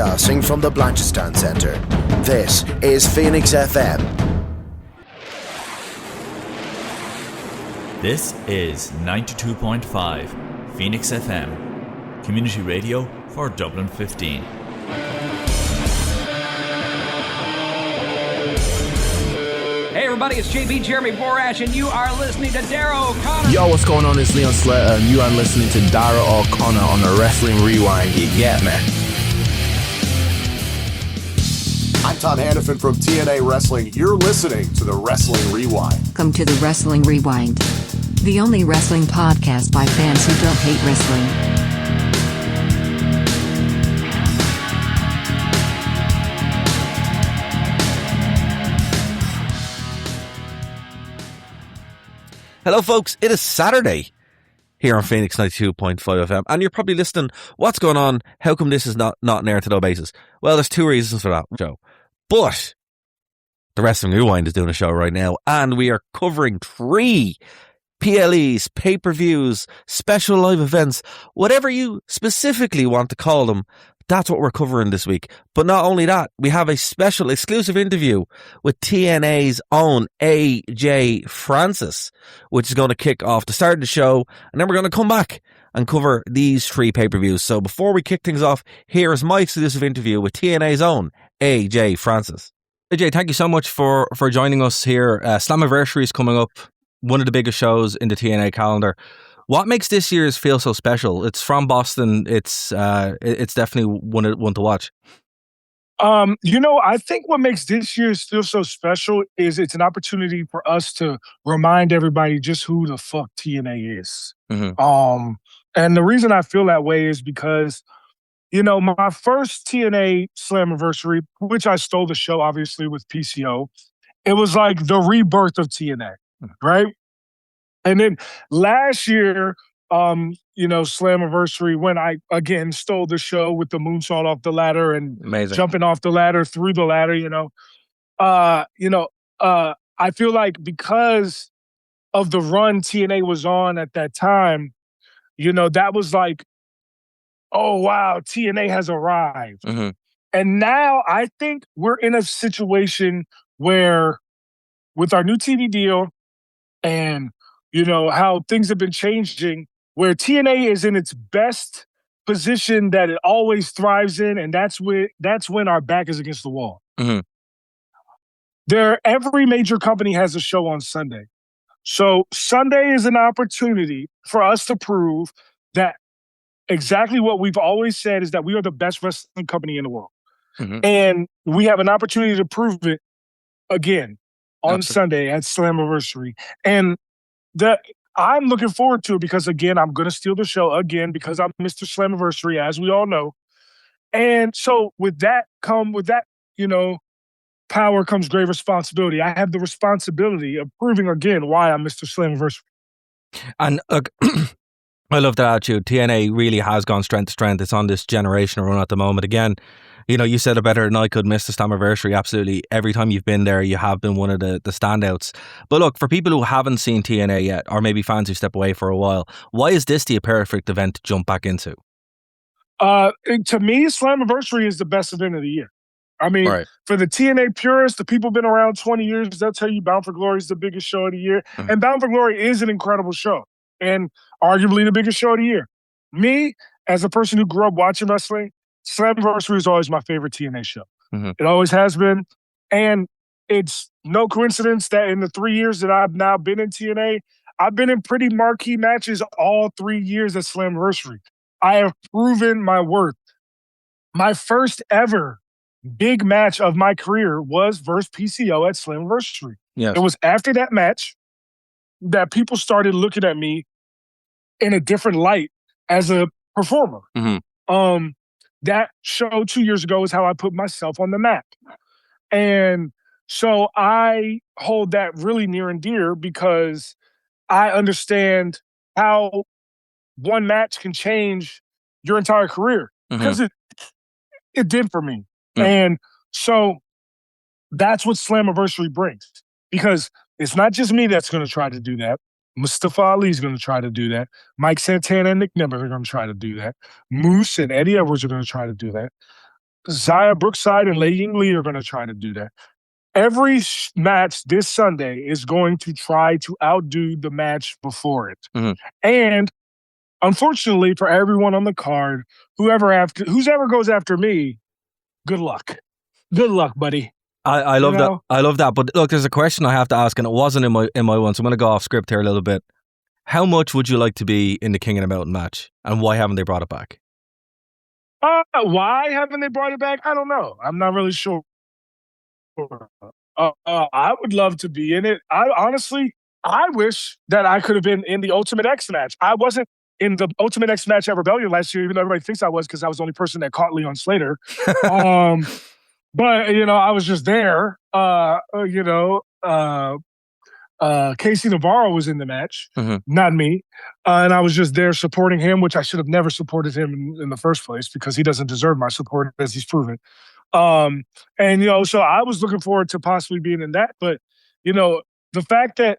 Broadcasting from the Blanchardstown Centre, this is Phoenix FM. This is 92.5 Phoenix FM, community radio for Dublin 15. Hey everybody, it's JB Jeremy Borash, and you are listening to Darragh O'Connor. Yo, what's going on? It's Leon Slater, and you are listening to Darragh O'Connor on the Wrestling Rewind. You get me? I'm Tom Hannafin from TNA Wrestling. You're listening to the Wrestling Rewind. Come to the Wrestling Rewind, the only wrestling podcast by fans who don't hate wrestling. Hello folks, it is Saturday here on Phoenix 92.5 FM, and you're probably listening, what's going on? How come this is not an air to no basis? Well, there's two reasons for that show. But the Wrestling Rewind is doing a show right now, and we are covering 3 PLEs, pay-per-views, special live events, whatever you specifically want to call them. That's what we're covering this week. But not only that, we have a special exclusive interview with TNA's own AJ Francis, which is going to kick off the start of the show, and then we're going to come back and cover these 3 pay-per-views. So before we kick things off, here is my exclusive interview with TNA's own AJ Francis. AJ, thank you so much for joining us here. Slammiversary is coming up, one of the biggest shows in the TNA calendar. What makes this year's feel so special? It's from Boston. It's definitely one to watch. I think what makes this year's feel so special is it's an opportunity for us to remind everybody just who the fuck TNA is. Mm-hmm. And the reason I feel that way is because, my first TNA Slammiversary, which I stole the show, obviously, with PCO, it was like the rebirth of TNA, right? And then last year, Slammiversary, when I, again, stole the show with the moonsault off the ladder and Amazing. Jumping off the ladder, through the ladder, I feel like because of the run TNA was on at that time, that was like, oh, wow, TNA has arrived. Mm-hmm. And now I think we're in a situation where with our new TV deal and how things have been changing, where TNA is in its best position that it always thrives in, and that's when our back is against the wall. Mm-hmm. Every major company has a show on Sunday. So Sunday is an opportunity for us to prove that exactly what we've always said is that we are the best wrestling company in the world. Mm-hmm. And we have an opportunity to prove it again on Absolutely. Sunday at Slammiversary. And I'm looking forward to it because, again, I'm going to steal the show again because I'm Mr. Slammiversary, as we all know. And so with that, power comes great responsibility. I have the responsibility of proving again why I'm Mr. Slammiversary. And I love that attitude. TNA really has gone strength to strength. It's on this generational run at the moment. Again, you said it better than I could, Mr. Slammiversary. Absolutely. Every time you've been there, you have been one of the standouts. But look, for people who haven't seen TNA yet, or maybe fans who step away for a while, why is this the perfect event to jump back into? To me, Slammiversary is the best event of the year. I mean, right. For the TNA purists, the people been around 20 years, they'll tell you Bound for Glory is the biggest show of the year. Mm-hmm. And Bound for Glory is an incredible show and arguably the biggest show of the year. Me, as a person who grew up watching wrestling, Slammiversary is always my favorite TNA show. Mm-hmm. It always has been. And it's no coincidence that in the 3 years that I've now been in TNA, I've been in pretty marquee matches all 3 years at Slammiversary. I have proven my worth. My first ever big match of my career was versus PCO at Slammiversary. Yes. It was after that match that people started looking at me in a different light as a performer. Mm-hmm. That show 2 years ago is how I put myself on the map. And so I hold that really near and dear because I understand how one match can change your entire career. Because it did for me. Mm-hmm. And so that's what Slammiversary brings. Because it's not just me that's going to try to do that. Mustafa Ali is going to try to do that. Mike Santana and Nick Nemeth are going to try to do that. Moose and Eddie Edwards are going to try to do that. Zaya Brookside and Lei Ying Lee are going to try to do that. Every match this Sunday is going to try to outdo the match before it. Mm-hmm. And unfortunately for everyone on the card, whoever goes after me, good luck. Good luck, buddy. I love that. I love that. But look, there's a question I have to ask, and it wasn't in my one, so I'm going to go off script here a little bit. How much would you like to be in the King of the Mountain match, and why haven't they brought it back? Why haven't they brought it back? I don't know. I'm not really sure. I would love to be in it. I wish that I could have been in the Ultimate X match. I wasn't in the Ultimate X match at Rebellion last year, even though everybody thinks I was because I was the only person that caught Leon Slater. But, I was just there. Casey Navarro was in the match, not me. And I was just there supporting him, which I should have never supported him in the first place because he doesn't deserve my support, as he's proven. So I was looking forward to possibly being in that. But, the fact that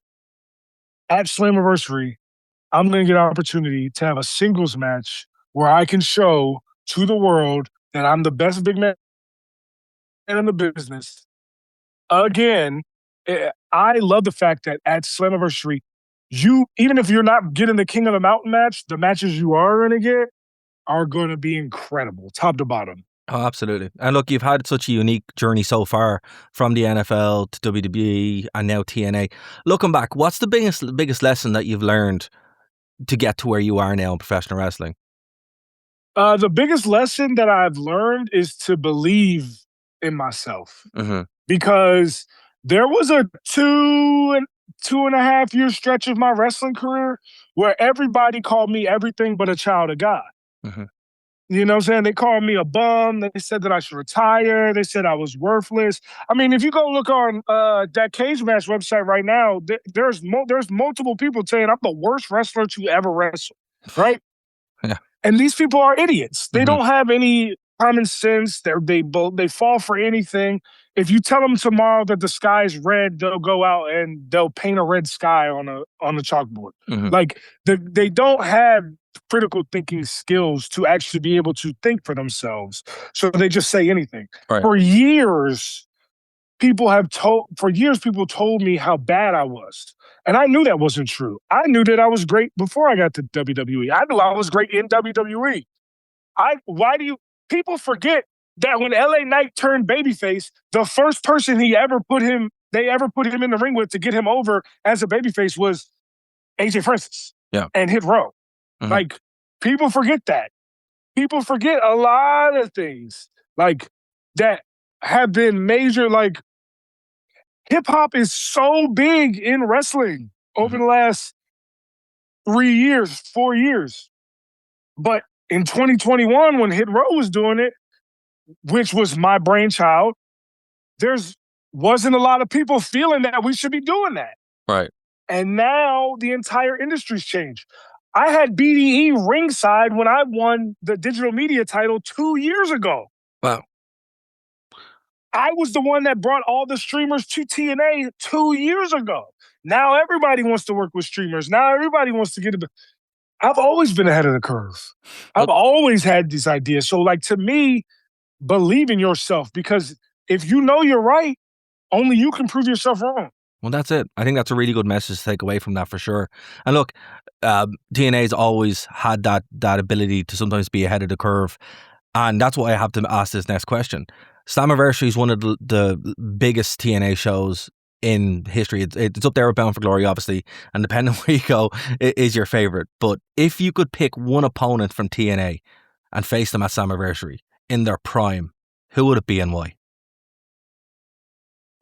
at Slammiversary, I'm going to get an opportunity to have a singles match where I can show to the world that I'm the best big man in the business. Again, I love the fact that at Slammiversary, even if you're not getting the King of the Mountain match, the matches you are going to get are going to be incredible, top to bottom. Oh, absolutely. And look, you've had such a unique journey so far from the NFL to WWE and now TNA. Looking back, what's the biggest lesson that you've learned to get to where you are now in professional wrestling? The biggest lesson that I've learned is to believe in myself. Because there was a 2.5 year stretch of my wrestling career where everybody called me everything but a child of God. You know what I'm saying? They called me a bum. They said that I should retire. They said I was worthless. I mean, if you go look on that Cage Match website right now, there's multiple people saying I'm the worst wrestler to ever wrestle, right? Yeah. And these people are idiots. They don't have any common sense. They fall for anything. If you tell them tomorrow that the sky is red, they'll go out and they'll paint a red sky on a chalkboard. Like they don't have critical thinking skills to actually be able to think for themselves. So they just say anything. Right. For years, people told me how bad I was. And I knew that wasn't true. I knew that I was great before I got to WWE. I knew I was great in WWE. People forget that when LA Knight turned babyface, the first person they ever put him in the ring with to get him over as a babyface was AJ Francis and Hit Row. Like, people forget that. People forget a lot of things like that have been major. Like, hip hop is so big in wrestling over the last 4 years. But in 2021, when Hit Row was doing it, which was my brainchild, wasn't a lot of people feeling that we should be doing that. Right. And now the entire industry's changed. I had BDE ringside when I won the digital media title 2 years ago. Wow. I was the one that brought all the streamers to TNA 2 years ago. Now everybody wants to work with streamers. Now everybody wants to get it. I've always been ahead of the curve. I've always had these ideas. So, like, to me, believe in yourself, because if you know you're right, only you can prove yourself wrong. Well, that's it. I think that's a really good message to take away from that for sure. And look, TNA's always had that ability to sometimes be ahead of the curve. And that's why I have to ask this next question. Slammiversary is one of the biggest TNA shows in history. It's up there with Bound for Glory, obviously, and depending on where you go, it is your favorite. But if you could pick one opponent from TNA and face them at Slammiversary in their prime, who would it be and why?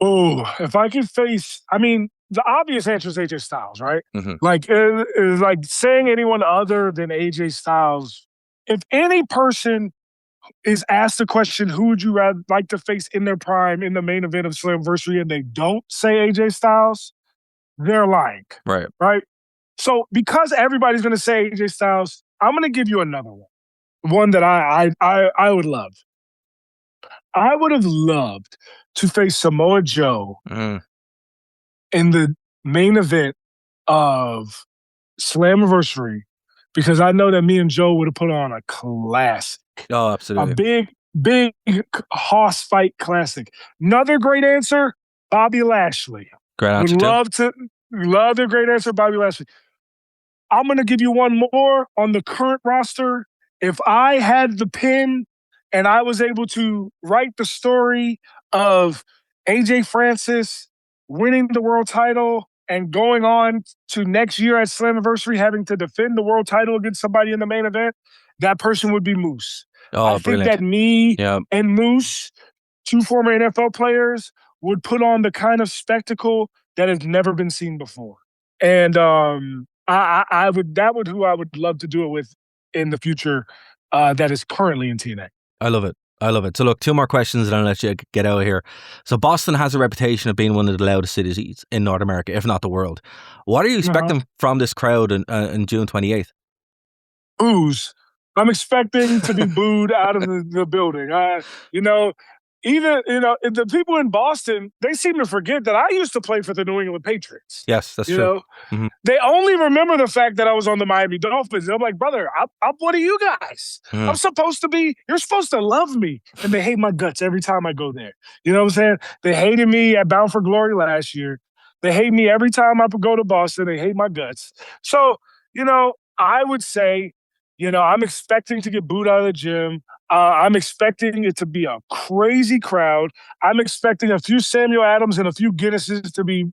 Oh, if I could face, I mean, the obvious answer is AJ Styles, right? Like, like saying anyone other than AJ Styles. If any person is asked the question, who would you rather like to face in their prime in the main event of Slammiversary, and they don't say AJ Styles, they're lying. Right. Right? So because everybody's going to say AJ Styles, I'm going to give you another one. One that I would love. I would have loved to face Samoa Joe in the main event of Slammiversary, because I know that me and Joe would have put on a classic. Oh, absolutely. big hoss fight classic. Another great answer, Bobby Lashley. Great answer. Love the great answer, Bobby Lashley. I'm going to give you one more on the current roster. If I had the pen and I was able to write the story of AJ Francis winning the world title and going on to next year at Slammiversary having to defend the world title against somebody in the main event, that person would be Moose. Oh, I brilliant. think that me and Moose, two former NFL players, would put on the kind of spectacle that has never been seen before. And that would who I would love to do it with in the future that is currently in TNA. I love it. So look, two more questions and I'll let you get out of here. So Boston has a reputation of being one of the loudest cities in North America, if not the world. What are you expecting from this crowd in June 28th? Boos. I'm expecting to be booed out of the building. The people in Boston, they seem to forget that I used to play for the New England Patriots. Yes, that's true. Mm-hmm. They only remember the fact that I was on the Miami Dolphins. I'm like, brother, I'm one of you guys. I'm supposed to be, you're supposed to love me. And they hate my guts every time I go there. You know what I'm saying? They hated me at Bound for Glory last year. They hate me every time I go to Boston. They hate my guts. So, I would say, I'm expecting to get booed out of the gym. I'm expecting it to be a crazy crowd. I'm expecting a few Samuel Adams and a few Guinnesses to be,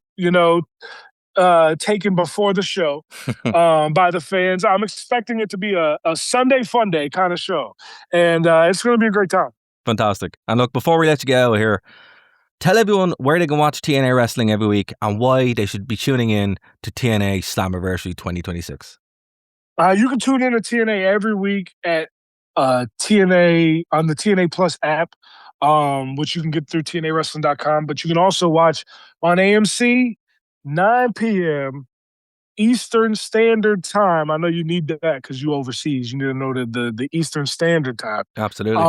taken before the show by the fans. I'm expecting it to be a Sunday fun day kind of show. And it's going to be a great time. Fantastic. And look, before we let you get out of here, tell everyone where they can watch TNA Wrestling every week and why they should be tuning in to TNA Slammiversary 2026. You can tune in to TNA every week at TNA on the TNA Plus app, which you can get through TNAWrestling.com. But you can also watch on AMC 9 p.m. Eastern Standard Time. I know you need that because you overseas. You need to know the Eastern Standard Time. Absolutely.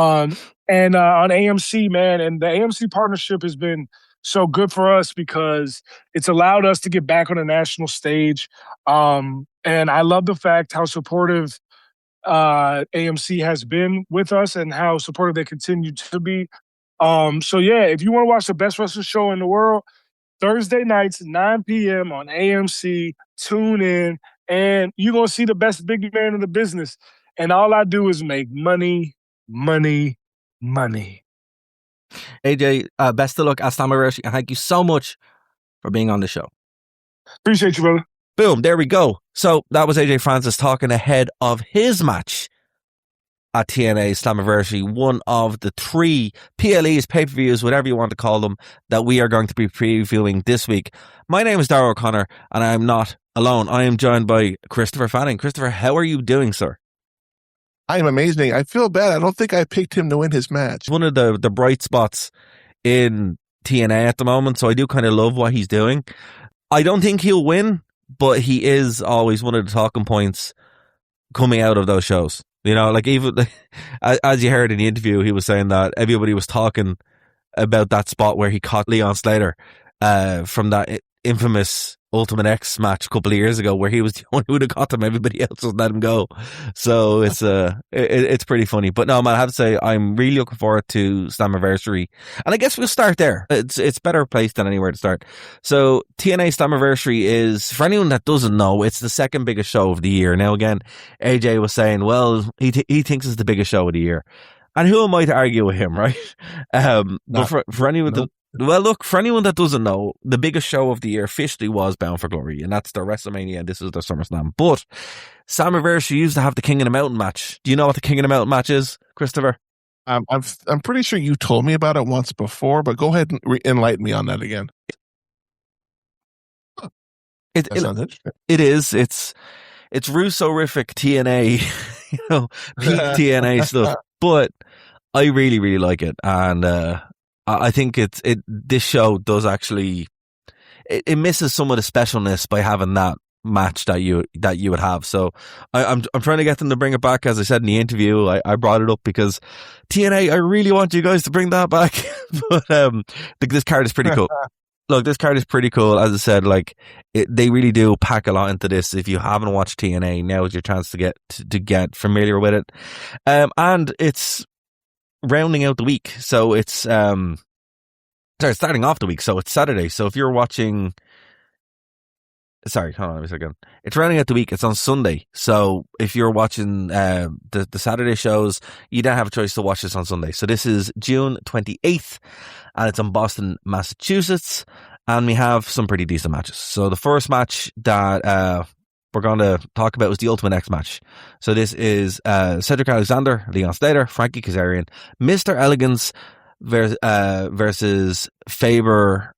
And on AMC, man, and the AMC partnership has been so good for us because it's allowed us to get back on a national stage. And I love the fact how supportive AMC has been with us and how supportive they continue to be. If you want to watch the best wrestling show in the world, Thursday nights, 9 p.m. on AMC, tune in, and you're going to see the best big man in the business. And all I do is make money, money, money. AJ, best of luck at Slammiversary, and thank you so much for being on the show. Appreciate you, brother. Boom, there we go. So that was AJ Francis talking ahead of his match at TNA Slammiversary, one of the 3 PLEs, pay-per-views, whatever you want to call them, that we are going to be previewing this week. My name is Darragh O'Connor, and I am not alone. I am joined by Christopher Fanning. Christopher, how are you doing, sir? I am amazing. I feel bad. I don't think I picked him to win his match. One of the bright spots in TNA at the moment, so I do kind of love what he's doing. I don't think he'll win, but he is always one of the talking points coming out of those shows. Even as you heard in the interview, he was saying that everybody was talking about that spot where he caught Leon Slater from that infamous Ultimate X match a couple of years ago, where he was the one who would have caught him. Everybody else would let him go. So it's pretty funny. But no, man, I have to say I'm really looking forward to Slammiversary, and I guess we'll start there. It's better place than anywhere to start. So TNA Slammiversary is, for anyone that doesn't know, it's the second biggest show of the year. Now again, AJ was saying, well, he thinks it's the biggest show of the year, and who am I to argue with him, right? But for anyone that well, look, for anyone that doesn't know, the biggest show of the year officially was Bound for Glory, and that's their WrestleMania, and this is their SummerSlam. But Slammiversary used to have the King of the Mountain match. Do you know what the King of the Mountain match is, Christopher? I'm pretty sure you told me about it once before, but go ahead and enlighten me on that again. That sounds interesting. It is. It's Russo-rific TNA, peak TNA stuff. But I really, really like it, and I think this show does actually it misses some of the specialness by having that match that you would have. So I'm trying to get them to bring it back. As I said in the interview, I brought it up because TNA, I really want you guys to bring that back. But this card is pretty cool. Look, this card is pretty cool. As I said, they really do pack a lot into this. If you haven't watched TNA, now is your chance to get familiar with it. And it's rounding out the week. So it's starting off the week. So it's Saturday. So if you're watching, sorry, hold on a second. It's rounding out the week. It's on Sunday. So if you're watching the Saturday shows, you don't have a choice to watch this on Sunday. So this is June 28th, and it's in Boston, Massachusetts, and we have some pretty decent matches. So the first match that we're going to talk about was the Ultimate X match. So this is Cedric Alexander, Leon Slater, Frankie Kazarian, Mr. Elegance versus Faber,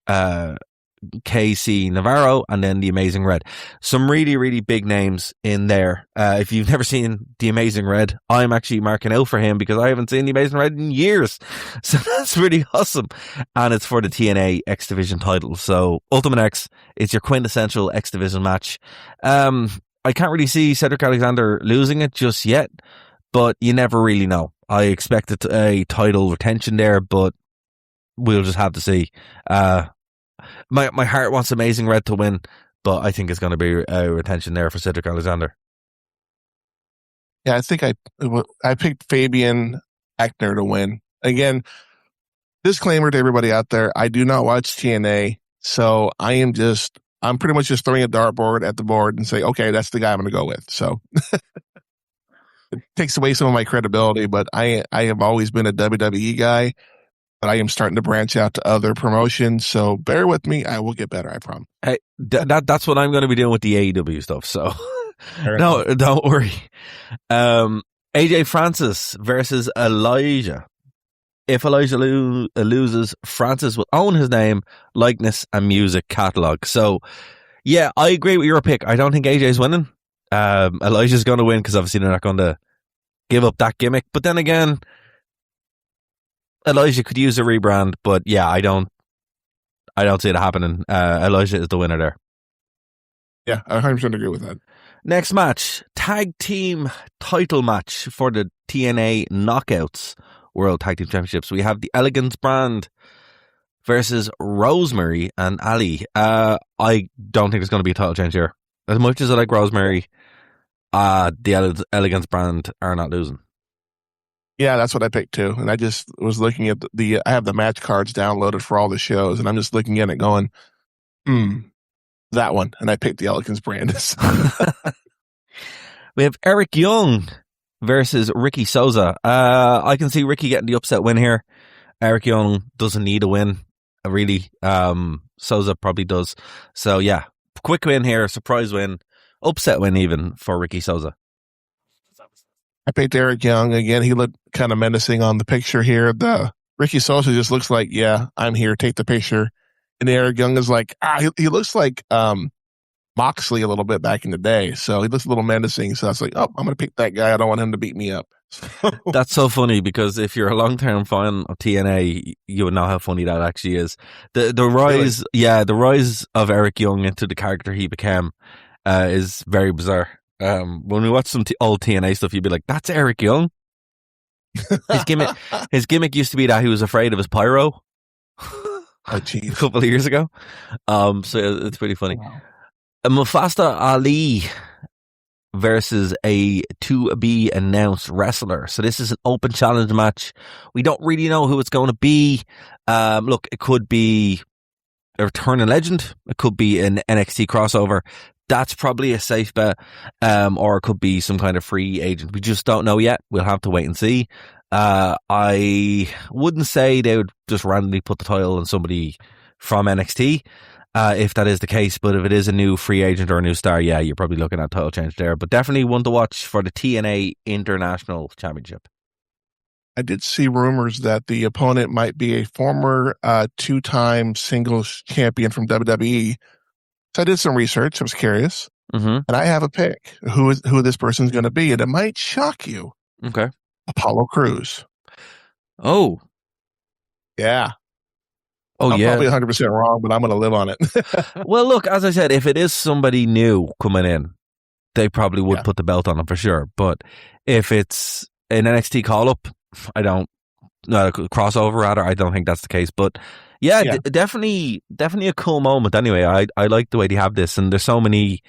KC Navarro, and then the Amazing Red. Some really, really big names in there. If you've never seen the Amazing Red, I'm actually marking out for him because I haven't seen the Amazing Red in years. So that's really awesome. And it's for the TNA X Division title. So Ultimate X is your quintessential X Division match. I can't really see Cedric Alexander losing it just yet, but you never really know. I expected a title retention there, but we'll just have to see. My heart wants Amazing Red to win, but I think it's going to be a retention there for Cedric Alexander. Yeah, I think I picked Fabian Aichner to win. Again, disclaimer to everybody out there, I do not watch TNA, so I'm pretty much just throwing a dartboard at the board and say, okay, that's the guy I'm going to go with. So it takes away some of my credibility, but I have always been a WWE guy. But I am starting to branch out to other promotions, so bear with me. I will get better, I promise. Hey, that's what I'm going to be doing with the AEW stuff, so no, don't worry. AJ Francis versus Elijah. If Elijah loses, Francis will own his name, likeness, and music catalog. So, yeah, I agree with your pick. I don't think AJ's winning. Elijah's going to win because obviously they're not going to give up that gimmick. But then again, Elijah could use a rebrand, but yeah, I don't see it happening. Elijah is the winner there. Yeah, I 100% agree with that. Next match, tag team title match for the TNA Knockouts World Tag Team Championships. We have the Elegance brand versus Rosemary and Ali. I don't think there's going to be a title change here. As much as I like Rosemary, the Elegance brand are not losing. Yeah, that's what I picked too. And I just was looking at I have the match cards downloaded for all the shows, and I'm just looking at it going, that one. And I picked the Elegance brand. We have Eric Young versus Ricky Souza. I can see Ricky getting the upset win here. Eric Young doesn't need a win, really. Souza probably does. So yeah, quick win here, surprise win, upset win even for Ricky Souza. I picked Eric Young. Again, he looked kind of menacing on the picture here. The Ricky Souza just looks like, yeah, I'm here, take the picture. And Eric Young is like, he looks like Moxley a little bit back in the day. So he looks a little menacing. So I was like, oh, I'm going to pick that guy. I don't want him to beat me up. That's so funny because if you're a long-term fan of TNA, you would know how funny that actually is. The rise, the rise of Eric Young into the character he became is very bizarre. When we watch some old TNA stuff, you'd be like, that's Eric Young. His gimmick used to be that he was afraid of his pyro. A couple of years ago. So it's pretty funny. Wow. Mufasa Ali versus a to-be announced wrestler. So this is an open challenge match. We don't really know who it's going to be. Look, it could be a returning legend. It could be an NXT crossover. That's probably a safe bet. Or it could be some kind of free agent. We just don't know yet. We'll have to wait and see. I wouldn't say they would just randomly put the title on somebody from NXT, if that is the case. But if it is a new free agent or a new star, yeah, you're probably looking at title change there. But definitely one to watch for the TNA International Championship. I did see rumors that the opponent might be a former two-time singles champion from WWE. So I did some research. I was curious. Mm-hmm. And I have a pick who this person's going to be. And it might shock you. Okay. Apollo Crews. Oh. Yeah. Oh, I'm yeah. probably 100% wrong, but I'm going to live on it. Well, look, as I said, if it is somebody new coming in, they probably would put the belt on him for sure. But if it's an NXT call-up, crossover rather, I don't think that's the case. But yeah. Definitely a cool moment anyway. I like the way they have this, and there's so many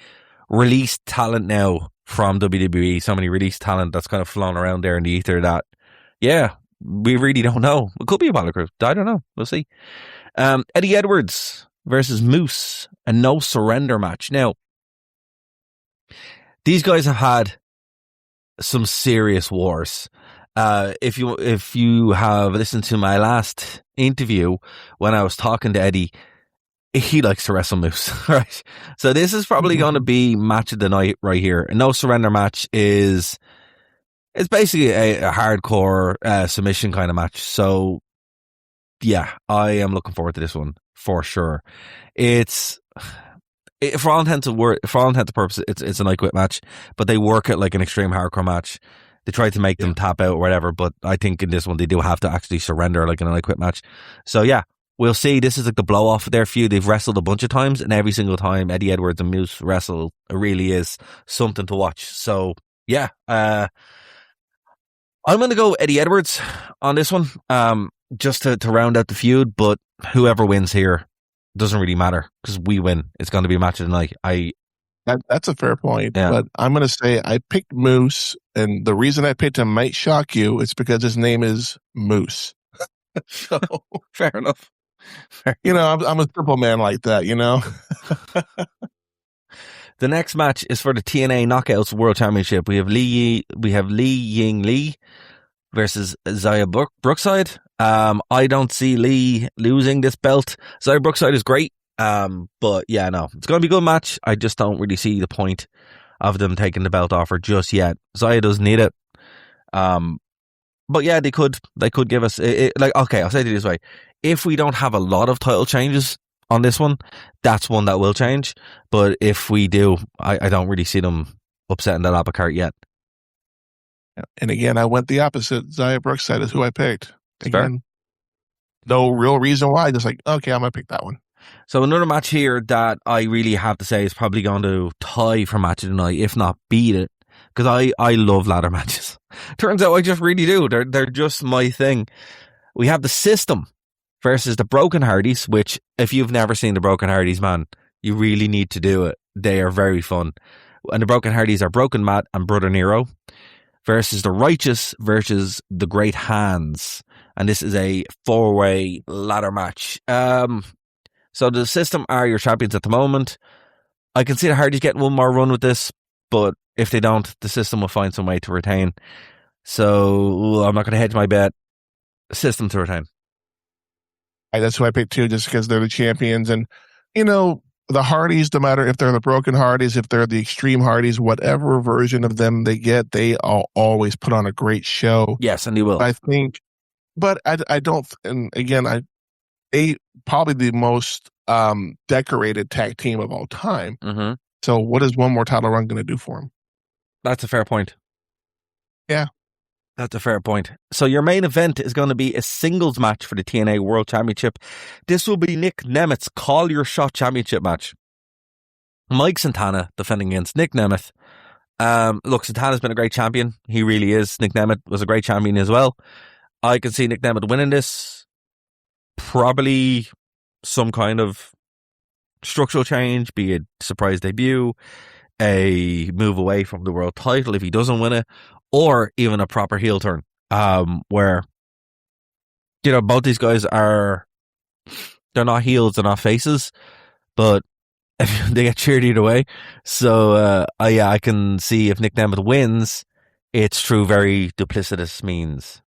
released talent now from WWE, so many released talent that's kind of flown around there in the ether that, yeah, we really don't know. It could be Apollo Crews. I don't know. We'll see. Eddie Edwards versus Moose, a no surrender match. Now, these guys have had some serious wars. If you have listened to my last interview when I was talking to Eddie, he likes to wrestle Moose, right? So this is probably going to be match of the night right here. A no surrender match it's basically a hardcore submission kind of match. So yeah, I am looking forward to this one for sure. For all intents and purposes, it's an I Quit match, but they work it like an extreme hardcore match. They try to make them tap out or whatever, but I think in this one they do have to actually surrender like an I Quit match. So yeah, we'll see. This is like the blow off of their feud. They've wrestled a bunch of times, and every single time Eddie Edwards and Moose wrestle, it really is something to watch. So yeah, I'm going to go Eddie Edwards on this one, just to round out the feud. But whoever wins here doesn't really matter because we win. It's going to be a match of the night. That's a fair point, yeah. But I'm going to say I picked Moose, and the reason I picked him might shock you. It's because his name is Moose. So fair enough. I'm a triple man like that, The next match is for the TNA Knockouts World Championship. We have Lee Ying Lee versus Zaya Brookside. I don't see Lee losing this belt. Zaya Brookside is great. But yeah, no, it's going to be a good match. I just don't really see the point of them taking the belt off her just yet. Zaya does need it. But yeah, they could give us okay, I'll say it this way. If we don't have a lot of title changes on this one, that's one that will change. But if we do, I don't really see them upsetting that apple cart yet. And again, I went the opposite. Zaya Brookside is who I picked. Again, no real reason why. Just like, okay, I'm going to pick that one. So another match here that I really have to say is probably going to tie for match of the night, if not beat it, because I love ladder matches. Turns out I just really do. They're just my thing. We have the System versus the Broken Hardys, which if you've never seen the Broken Hardys, man, you really need to do it. They are very fun. And the Broken Hardys are Broken Matt and Brother Nero versus the Righteous versus the Great Hands. And this is a 4-way ladder match. So the System are your champions at the moment. I can see the Hardys getting one more run with this, but if they don't, the System will find some way to retain. So I'm not going to hedge my bet. System to retain. That's who I picked too, just because they're the champions. And, the Hardys, no matter if they're the Broken Hardys, if they're the Extreme Hardys, whatever version of them they get, they always put on a great show. Yes, and they will. I think, but I don't, and again, they probably the most decorated tag team of all time. Mm-hmm. So what is one more title run going to do for them? That's a fair point. Yeah. That's a fair point. So your main event is going to be a singles match for the TNA World Championship. This will be Nick Nemath's Call Your Shot Championship match. Mike Santana defending against Nick Nemeth. Look, Santana's been a great champion. He really is. Nick Nemeth was a great champion as well. I can see Nick Nemeth winning this. Probably some kind of structural change, be it surprise debut, a move away from the world title if he doesn't win it, or even a proper heel turn, where, both these guys they're not heels, they're not faces, but they get cheered either way. So, I can see if Nick Nemeth wins, it's through very duplicitous means.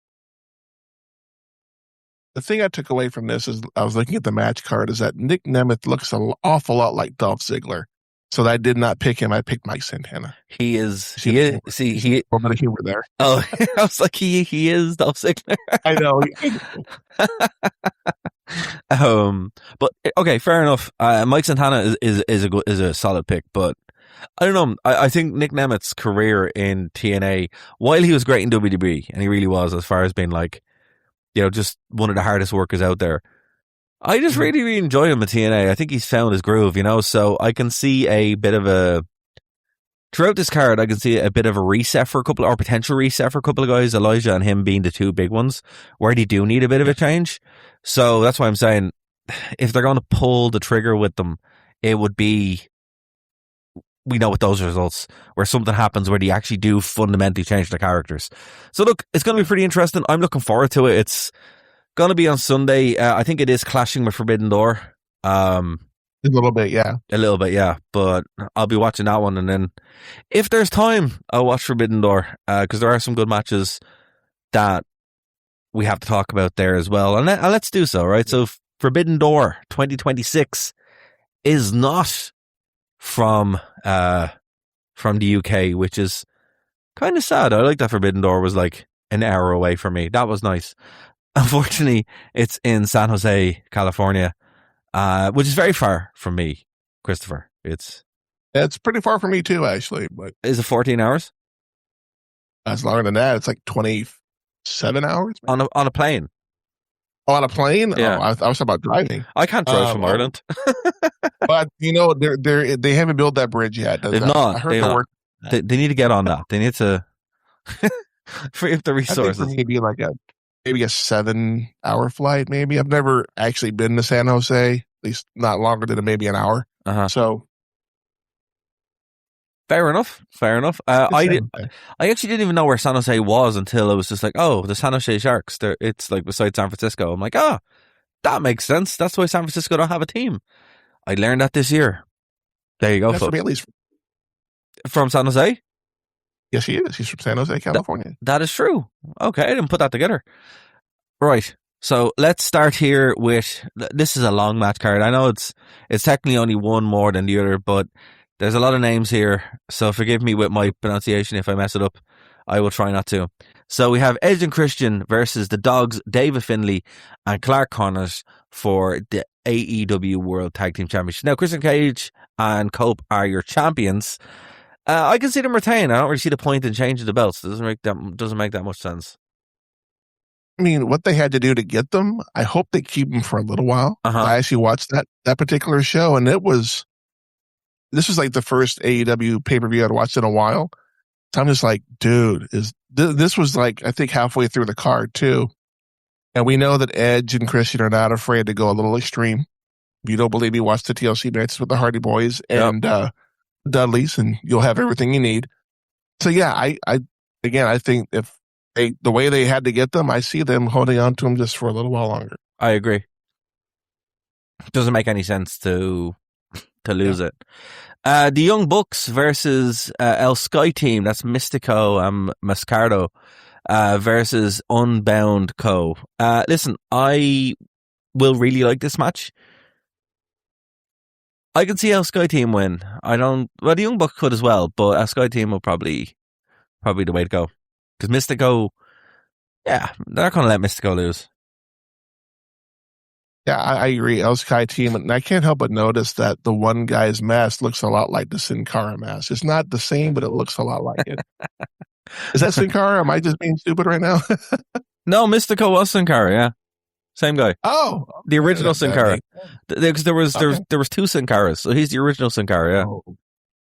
The thing I took away from this is I was looking at the match card is that Nick Nemeth looks an awful lot like Dolph Ziggler. So I did not pick him. I picked Mike Santana. He is. See, a little bit of humor there. Oh, I was like, he is Dolph Ziggler. I know. But okay, fair enough. Mike Santana is a solid pick, but I don't know. I think Nick Nemeth's career in TNA, while he was great in WWE, and he really was, as far as being like, just one of the hardest workers out there, I just really, really enjoy him at TNA. I think he's found his groove, so I can see a bit of throughout this card, I can see a bit of a reset for a couple, or potential reset for a couple of guys, Elijah and him being the two big ones, where they do need a bit of a change. So that's why I'm saying, if they're going to pull the trigger with them, it would be we know with those results where something happens where they actually do fundamentally change the characters. So look, it's going to be pretty interesting. I'm looking forward to it. It's going to be on Sunday. I think it is clashing with Forbidden Door. A little bit, yeah. But I'll be watching that one, and then if there's time, I'll watch Forbidden Door because there are some good matches that we have to talk about there as well. And let's do so, right? So Forbidden Door 2026 is not from the UK, which is kind of sad. I like that Forbidden Door was like an hour away from me. That was nice. Unfortunately, it's in San Jose, California, which is very far from me, Christopher. It's pretty far from me too, actually. But is it 14 hours? That's longer than that. It's like 27 hours on a plane. Oh, on a plane? Yeah. Oh, I was talking about driving. I can't drive from Ireland. But they haven't built that bridge yet. They've not. I heard they're working. They need to get on that. They need to free up the resources. I think maybe like a 7-hour flight. Maybe I've never actually been to San Jose. At least not longer than maybe an hour. So fair enough. I actually didn't even know where San Jose was until it was just like, oh, the San Jose Sharks. It's like beside San Francisco. I'm like, that makes sense. That's why San Francisco don't have a team. I learned that this year. There you go, folks. At least from San Jose? Yes, he is. He's from San Jose, California. That is true. Okay, I didn't put that together. Right. So let's start here with, this is a long match card. I know it's technically only one more than the other, but there's a lot of names here. So forgive me with my pronunciation if I mess it up. I will try not to. So we have Edge and Christian versus the Dogs, David Finlay and Clark Connors for the AEW World Tag Team Championship. Now, Christian Cage and Cope are your champions. I can see them retain. I don't really see the point in changing the belts. It doesn't make that much sense. I mean, what they had to do to get them, I hope they keep them for a little while. I actually watched that particular show, and this was like the first AEW pay-per-view I'd watched in a while. So I'm just like, dude, this was like, I think halfway through the card too. And we know that Edge and Christian are not afraid to go a little extreme. If you don't believe me, watch the TLC matches with the Hardy Boys and Dudleys, and you'll have everything you need. So yeah, I think if the way they had to get them, I see them holding on to them just for a little while longer. I agree. It doesn't make any sense to lose it. The Young Bucks versus El Sky Team. That's Mystico and Mascardo versus Unbound Co. Listen, I will really like this match. I can see El Sky Team win. The Young Bucks could as well, but El Sky Team will probably the way to go. Because Mystico, they're not going to let Mystico lose. Yeah, I agree. El Sky Team, and I can't help but notice that the one guy's mask looks a lot like the Sin Cara mask. It's not the same, but it looks a lot like it. Is that Sin Cara? Am I just being stupid right now? No, Mystico was Sin Cara, yeah. Same guy. Oh. The original Sin Cara. Because there was two Sin Caras, so he's the original Sin Cara, yeah. Oh,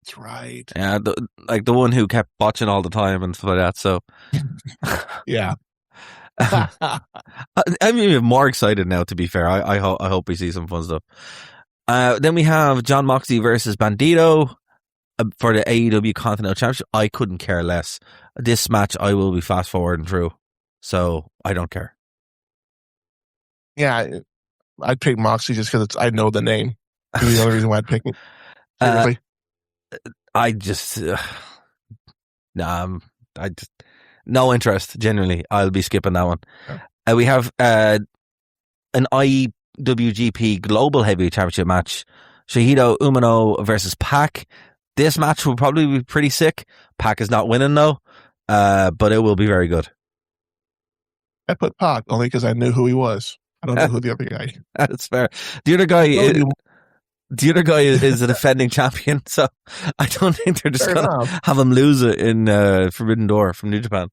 that's right. Yeah, the one who kept botching all the time and stuff like that, so. Yeah. I'm even more excited now, to be fair. I hope we see some fun stuff. Then we have John Moxley versus Bandito for the AEW Continental Championship. I couldn't care less. This match I will be fast forwarding through, so I don't care. Yeah, I'd pick Moxley just because I know the name. That's the only reason why I'd pick it. I just no interest. Generally, I'll be skipping that one. Yeah. We have an IWGP Global Heavyweight Championship match: Shahito Umino versus Pac. This match will probably be pretty sick. Pac is not winning though, but it will be very good. I put Pac only because I knew who he was. I don't know who the other guy. That's fair. The other guy is a defending champion, so I don't think they're just going to have him lose it in Forbidden Door from New Japan.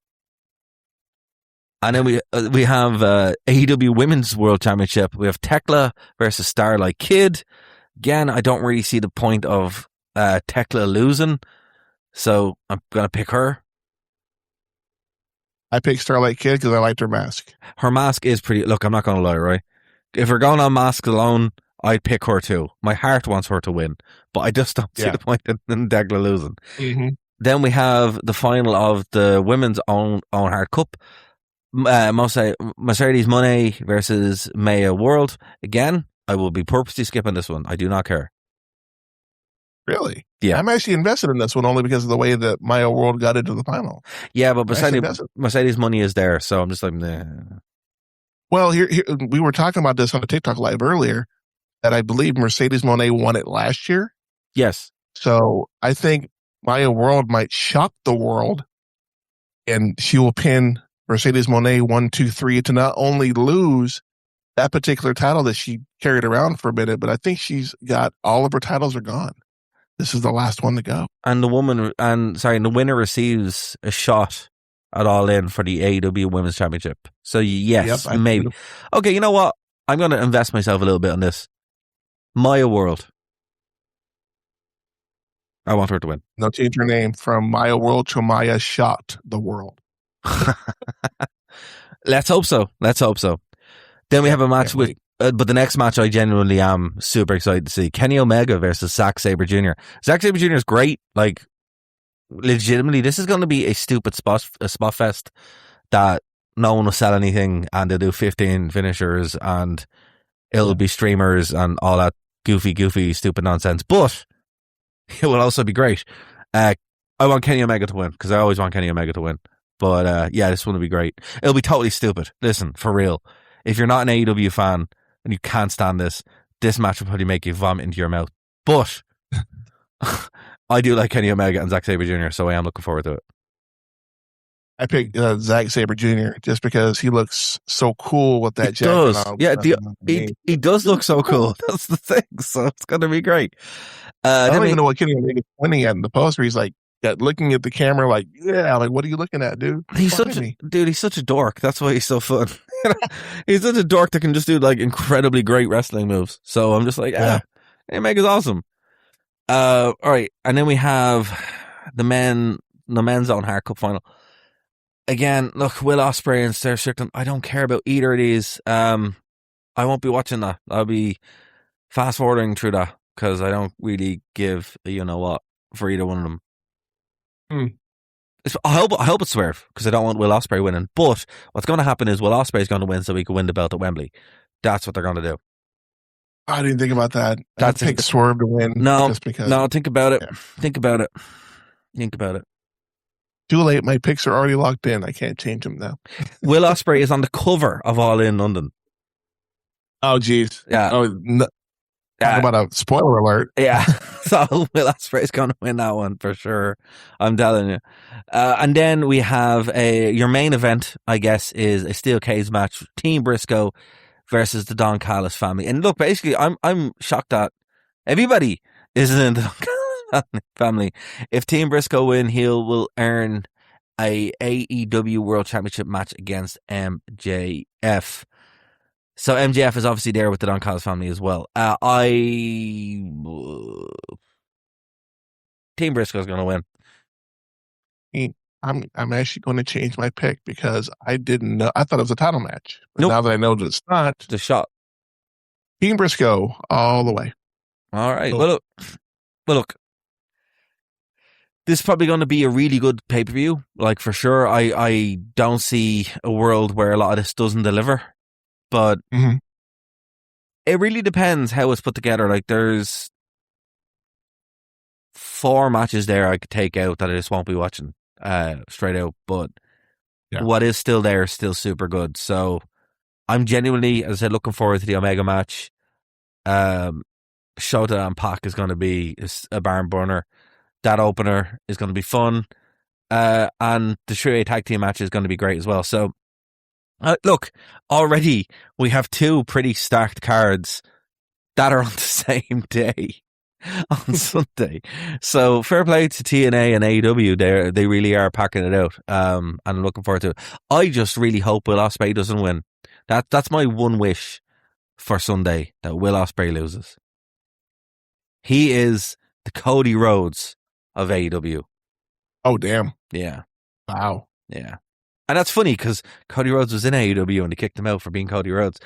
And then we have AEW Women's World Championship. We have Tekla versus Starlight Kid. Again, I don't really see the point of Tekla losing, so I'm going to pick her. I picked Starlight Kid because I liked her mask. Her mask is pretty. Look, I'm not going to lie, right? If we're going on masks alone, I'd pick her too. My heart wants her to win, but I just don't see the point in Degla losing. Mm-hmm. Then we have the final of the women's own Heart Cup. Mercedes Moné versus Maya World. Again, I will be purposely skipping this one. I do not care. Really? Yeah. I'm actually invested in this one only because of the way that Maya World got into the final. Yeah, but Mercedes money is there, so I'm just like, nah. Well, here we were talking about this on a TikTok live earlier, that I believe Mercedes Moné won it last year. Yes. So I think Maya World might shock the world, and she will pin Mercedes Moné 1, 2, 3 to not only lose that particular title that she carried around for a minute, but I think she's got all of her titles are gone. This is the last one to go. And the winner receives a shot at All In for the AEW Women's Championship. So yes, maybe. Okay, you know what? I'm going to invest myself a little bit on this. Maya World. I want her to win. They'll change her name from Maya World to Maya Shot the World. Let's hope so. Then we have a match with, but the next match I genuinely am super excited to see. Kenny Omega versus Zack Sabre Jr. Zack Sabre Jr. is great. Like, legitimately, this is going to be a stupid spot fest that no one will sell anything, and they'll do 15 finishers, and it'll be streamers and all that goofy, stupid nonsense. But it will also be great. I want Kenny Omega to win, because I always want Kenny Omega to win. But this one will be great. It'll be totally stupid. Listen, for real. If you're not an AEW fan and you can't stand this match will probably make you vomit into your mouth. But I do like Kenny Omega and Zack Sabre Jr., so I am looking forward to it. I picked Zack Sabre Jr. just because he looks so cool with that jacket. Does. Yeah, he does look so cool. That's the thing. So it's going to be great. I don't even know what Kenny Omega's pointing at in the poster. He's like looking at the camera like, like, what are you looking at, dude? He's such a dork. That's why he's so fun. He's such a dork that can just do like incredibly great wrestling moves. So I'm just like, Omega's awesome. All right, and then we have the men's own Heart Cup final. Again, look, Will Ospreay and Sarah Strickland. I don't care about either of these. I won't be watching that. I'll be fast forwarding through that because I don't really give a you know what for either one of them. I hope it's Swerve because I don't want Will Ospreay winning. But what's going to happen is Will Ospreay is going to win so he can win the belt at Wembley. That's what they're going to do. I didn't think about that. I'd pick Swerve to win. No, just because. No, think about it. Yeah. Think about it. Too late. My picks are already locked in. I can't change them now. Will Ospreay is on the cover of All In London. Oh, geez. Yeah. Oh, no. Talk about a spoiler alert. Yeah. So Will Ospreay is going to win that one for sure. I'm telling you. And then we have your main event, I guess, is a steel cage match. Team Briscoe versus the Don Callis family. And look, basically, I'm shocked that everybody isn't in the Don Callis family. If Team Briscoe win, he will earn a AEW World Championship match against MJF. So MJF is obviously there with the Don Callis family as well. Team Briscoe is going to win. I'm actually going to change my pick because I didn't know. I thought it was a title match. But nope. Now that I know that it's not, the shot. Team Briscoe all the way. All right. Well, look. This is probably going to be a really good pay-per-view. Like, for sure. I don't see a world where a lot of this doesn't deliver. But it really depends how it's put together. Like, there's 4 matches there I could take out that I just won't be watching straight out. But what is still there is still super good. So I'm genuinely, as I said, looking forward to the Omega match. Shota and Pac is going to be a barn burner. That opener is going to be fun. And the Trio Tag Team match is going to be great as well. So, look, already we have 2 pretty stacked cards that are on the same day on Sunday. So fair play to TNA and AEW. They really are packing it out. And I'm looking forward to it. I just really hope Will Ospreay doesn't win. That's my one wish for Sunday, that Will Ospreay loses. He is the Cody Rhodes of AEW. Oh, damn. Yeah. Wow. Yeah. And that's funny because Cody Rhodes was in AEW and they kicked him out for being Cody Rhodes.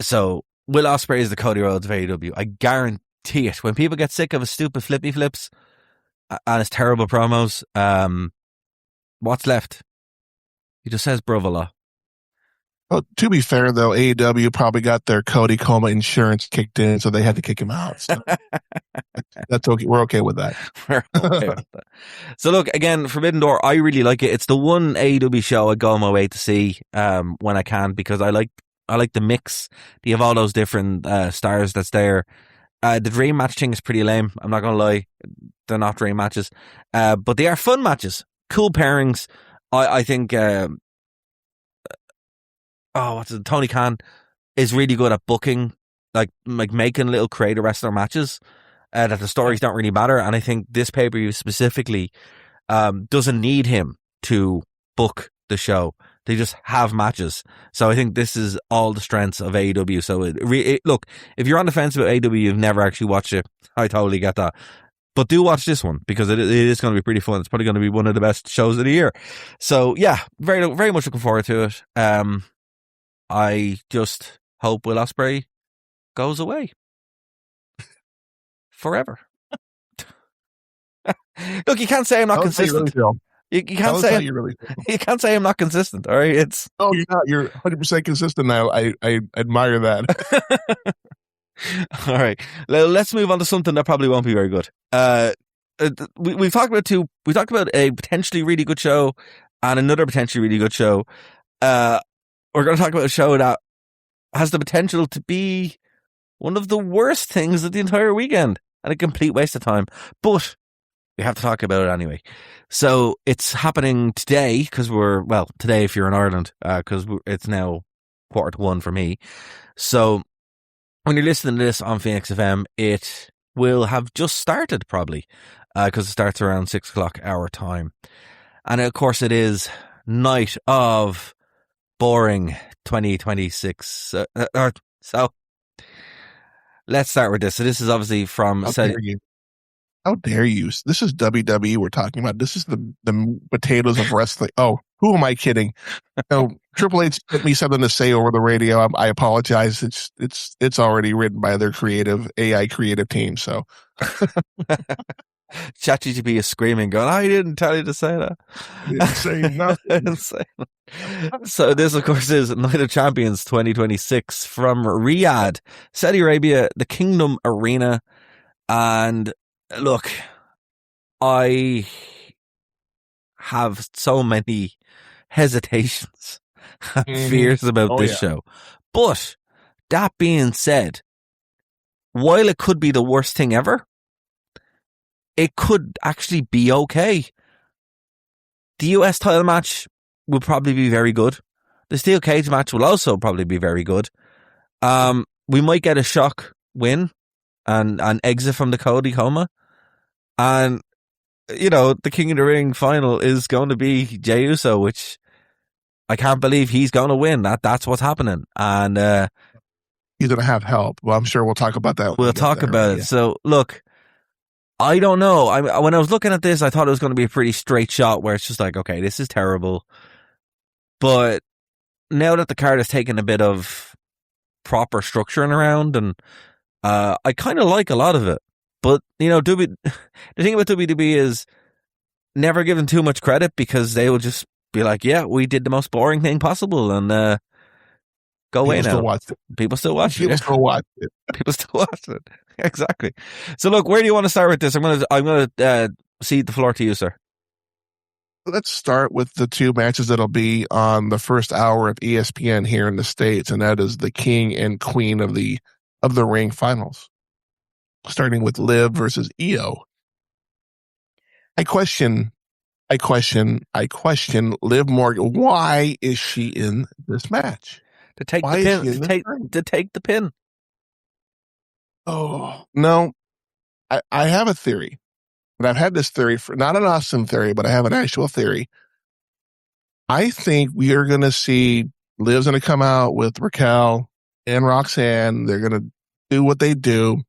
So Will Ospreay is the Cody Rhodes of AEW. I guarantee it. When people get sick of his stupid flippy flips and his terrible promos, what's left? He just says bravo law. Well, to be fair, though, AEW probably got their Cody Coma insurance kicked in, so they had to kick him out. So that's okay. We're okay with that. We're okay with that. So look, again, Forbidden Door, I really like it. It's the one AEW show I go on my way to see when I can, because I like the mix. You have all those different stars that's there. The dream match thing is pretty lame. I'm not going to lie. They're not dream matches. But they are fun matches. Cool pairings. I think... Tony Khan is really good at booking, like making little creative wrestler matches that the stories don't really matter. And I think this pay-per-view specifically doesn't need him to book the show. They just have matches. So I think this is all the strengths of AEW. So look, if you're on the fence about AEW, you've never actually watched it, I totally get that. But do watch this one, because it is going to be pretty fun. It's probably going to be one of the best shows of the year. So yeah, very, very much looking forward to it. I just hope Will Ospreay goes away forever. Look, you can't say I'm not consistent. You can't say you can't say I'm not consistent. All right, you're not. You're 100% consistent now. I admire that. All right, let's move on to something that probably won't be very good. We've talked about two. We talked about a potentially really good show and another potentially really good show. We're going to talk about a show that has the potential to be one of the worst things of the entire weekend and a complete waste of time. But we have to talk about it anyway. So it's happening today, because today if you're in Ireland, because it's now 1:45 for me. So when you're listening to this on Phoenix FM, it will have just started probably, because it starts around 6 o'clock our time. And of course it is Night of Boring 2026. So let's start with this. So this is obviously from... How dare you? This is WWE we're talking about. This is the potatoes of wrestling. Oh, who am I kidding? No, Triple H sent me something to say over the radio. I apologize. It's already written by their AI creative team. So ChatGPT is screaming, going, "I didn't tell you to say that." Didn't say nothing. So this, of course, is Night of Champions 2026 from Riyadh, Saudi Arabia, the Kingdom Arena. And look, I have so many hesitations and fears about this show. But that being said, while it could be the worst thing ever, it could actually be okay. The US title match will probably be very good. The steel cage match will also probably be very good. We might get a shock win and an exit from the Cody Coma. And, the King of the Ring final is going to be Jey Uso, which I can't believe he's going to win. That's what's happening. And he's going to have help. Well, I'm sure we'll talk about that. We'll talk about it. Yeah. So, look, I don't know. When I was looking at this, I thought it was going to be a pretty straight shot where it's just like, okay, this is terrible. But now that the card has taken a bit of proper structuring around, and I kind of like a lot of it. But, the thing about WWE is never give them too much credit, because they will just be like, yeah, we did the most boring thing possible, and go away now. People still watch it. People still watch it. Exactly. So look, where do you want to start with this? I'm gonna cede the floor to you, sir. Let's start with the two matches that'll be on the first hour of ESPN here in the States, and that is the King and Queen of the Ring finals. Starting with Liv versus Io. I question Liv Morgan. Why is she in this match? To take the pin. Oh, no. I have a theory. And I've had this theory for not an awesome theory, but I have an actual theory. I think we are going to see Liv's going to come out with Raquel and Roxanne. They're going to do what they do.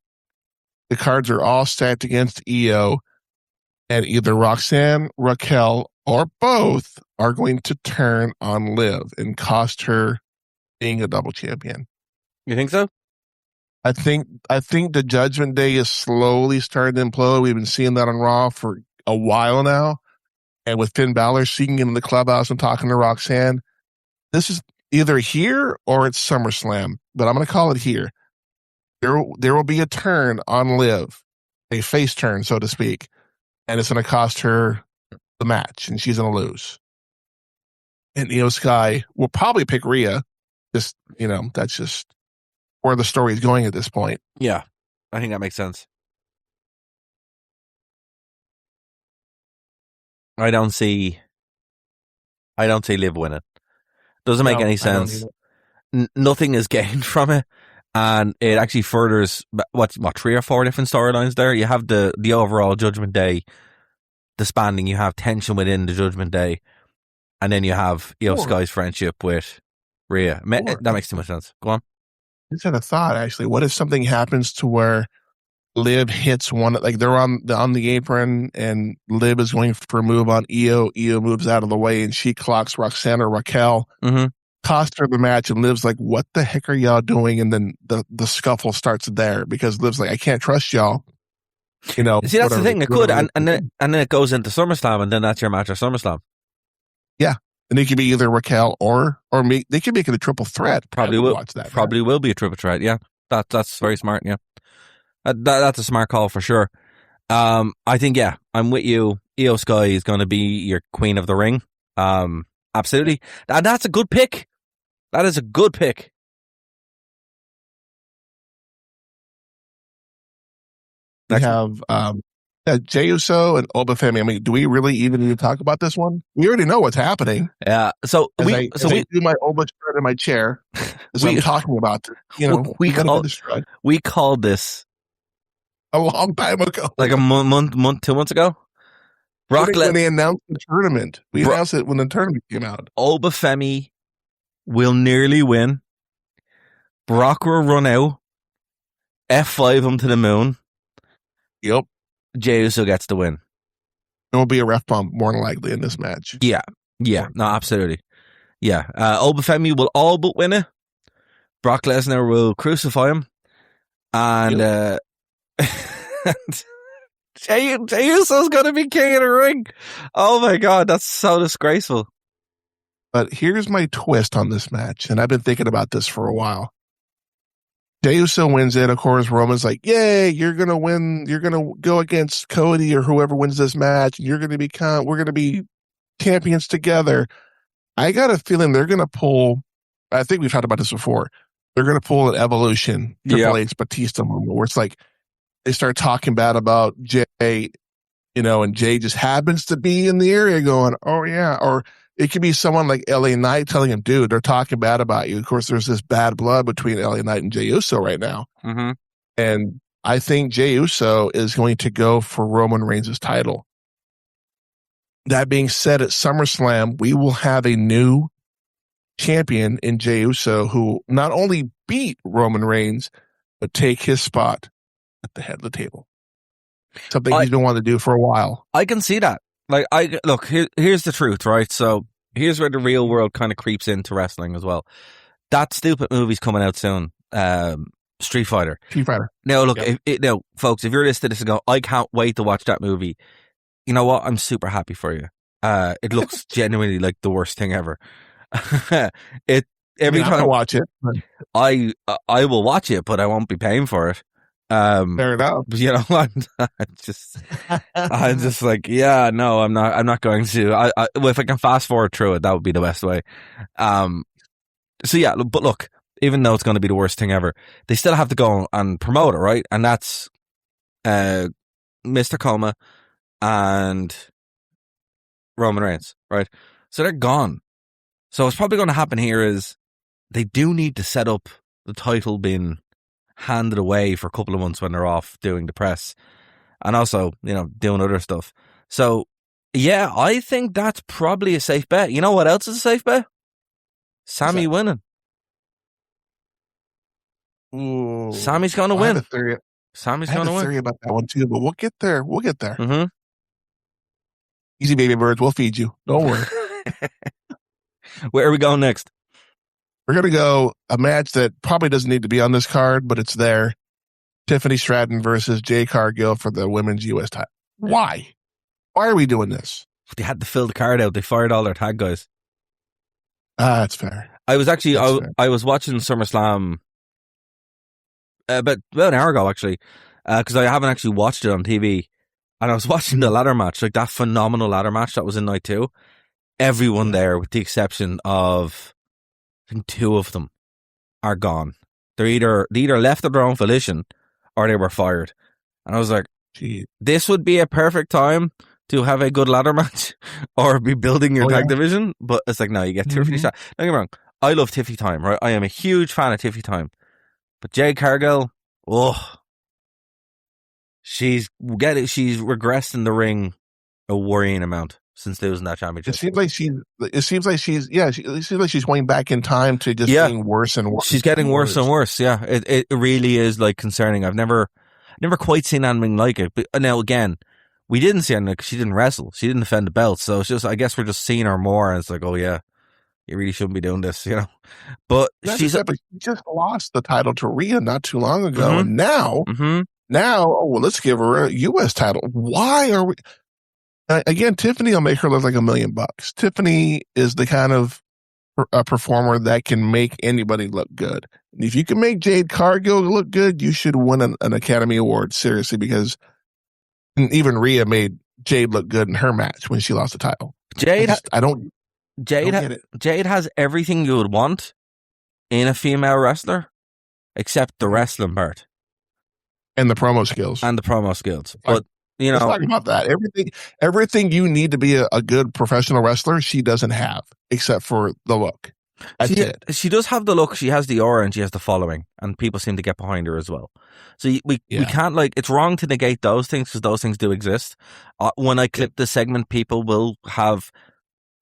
The cards are all stacked against Io, and either Roxanne, Raquel, or both are going to turn on Liv and cost her being a double champion. You think so? I think the Judgment Day is slowly starting to implode. We've been seeing that on Raw for a while now. And with Finn Balor sneaking into the clubhouse and talking to Roxanne, this is either here or it's SummerSlam, but I'm going to call it here. There will be a turn on Liv, a face turn, so to speak, and it's going to cost her the match, and she's going to lose. And Io Sky will probably pick Rhea. Just, that's just where the story is going at this point. Yeah, I think that makes sense. I don't see Liv winning. Doesn't make any sense. Nothing is gained from it, and it actually furthers what 3 or 4 different storylines there. You have the overall Judgment Day disbanding. You have tension within the Judgment Day, and then you have Io Sky's friendship with Rhea. That makes too much sense. Go on. I just had a thought, actually. What if something happens to where Liv hits one, like they're on the apron and Liv is going for a move on Io. Io moves out of the way and she clocks Roxanne or Raquel, costs her the match, and Liv's like, what the heck are y'all doing? And then the scuffle starts there because Liv's like, I can't trust y'all. See, that's the thing. It could, and then it goes into SummerSlam, and then that's your match at SummerSlam. Yeah. And it could be either Raquel or me. They could make it a triple threat. Probably will. Watch that. Probably will be a triple threat. Yeah. That's very smart. Yeah. That's a smart call for sure. I think, yeah, I'm with you. Io Sky is going to be your queen of the ring. Absolutely. And that's a good pick. That is a good pick. We have Jey Uso and Oba Femi. I mean, do we really even need to talk about this one? We already know what's happening. Yeah. So I do my Oba strut in my chair as I'm talking about this. We called this a long time ago, like a month, 2 months ago. When they announced the tournament, we announced it when the tournament came out. Oba Femi will nearly win. Brock will run out. F5 him to the moon. Yep. Jey Uso gets the win. There will be a ref bump more than likely in this match. Yeah. No, absolutely. Yeah. Oba Femi will all but win it. Brock Lesnar will crucify him. And Jey Uso's going to be king of the ring. Oh my God, that's so disgraceful. But here's my twist on this match, and I've been thinking about this for a while. Jey Uso wins it. Of course, Roman's like, yay, you're going to win. You're going to go against Cody or whoever wins this match, and we're going to be champions together. I got a feeling they're going to pull, I think we've talked about this before, they're going to pull an Evolution, Triple H, Batista moment, where it's like, they start talking bad about Jey, and Jey just happens to be in the area going, oh yeah. Or it could be someone like LA Knight telling him, dude, they're talking bad about you. Of course, there's this bad blood between LA Knight and Jey Uso right now. Mm-hmm. And I think Jey Uso is going to go for Roman Reigns' title. That being said, at SummerSlam, we will have a new champion in Jey Uso who not only beat Roman Reigns, but take his spot at the head of the table. Something he's been wanting to do for a while. I can see that. Like, here's the truth, right? So here's where the real world kind of creeps into wrestling as well. That stupid movie's coming out soon. Street Fighter. Now, look, now, folks, if you're listening to this and go, I can't wait to watch that movie. You know what? I'm super happy for you. It looks genuinely like the worst thing ever. Every time I watch it, I will watch it, but I won't be paying for it. Fair enough. I'm just like, yeah, no, I'm not going to. If I can fast forward through it, that would be the best way. So yeah, but look, even though it's going to be the worst thing ever, they still have to go and promote it, right? And that's Mr. Coma and Roman Reigns, right? So they're gone. So what's probably going to happen here is they do need to set up the title being handed away for a couple of months when they're off doing the press and also, doing other stuff. So yeah, I think that's probably a safe bet. You know what else is a safe bet? Sammy winning. Ooh, Sammy's going to win. Sammy's going to win. I have a theory about that one too, but we'll get there. Mm-hmm. Easy, baby birds. We'll feed you. Don't worry. Where are we going next? We're going to go a match that probably doesn't need to be on this card, but it's there. Tiffany Stratton versus Jade Cargill for the women's U.S. title. Why? Why are we doing this? They had to fill the card out. They fired all their tag guys. That's fair. I was actually, I was watching SummerSlam about an hour ago, actually, because I haven't actually watched it on TV. And I was watching the ladder match, like that phenomenal ladder match that was in night 2. Everyone there, with the exception of, I think 2 of them, are gone. They either left of their own volition or they were fired. And I was like, gee, this would be a perfect time to have a good ladder match or be building your tag division. But it's like, no, you get Tiffany. Don't get me wrong. I love Tiffy Time, right? I am a huge fan of Tiffy Time. But Jade Cargill, she's regressed in the ring a worrying amount since losing that championship. It seems like she's going back in time to just getting worse and worse. She's getting worse and worse. Yeah, it really is like concerning. I've never quite seen anything like it. But now again, we didn't see anything because she didn't wrestle. She didn't defend the belt. So it's just, I guess we're just seeing her more, and it's like, oh yeah, you really shouldn't be doing this, you know. But she just lost the title to Rhea not too long ago, and now, let's give her a U.S. title. Why are we? Again, Tiffany will make her look like $1 million. Tiffany is the kind of performer that can make anybody look good. And if you can make Jade Cargill look good, you should win an Academy Award, seriously, because even Rhea made Jade look good in her match when she lost the title. Jade has everything you would want in a female wrestler, except the wrestling part. And the promo skills. But, you know, let's talk about that. Everything you need to be a good professional wrestler, she doesn't have, except for the look. That's it. She does have the look, she has the aura, and she has the following, and people seem to get behind her as well. So we can't, like, it's wrong to negate those things because those things do exist. When I clip this segment, people will have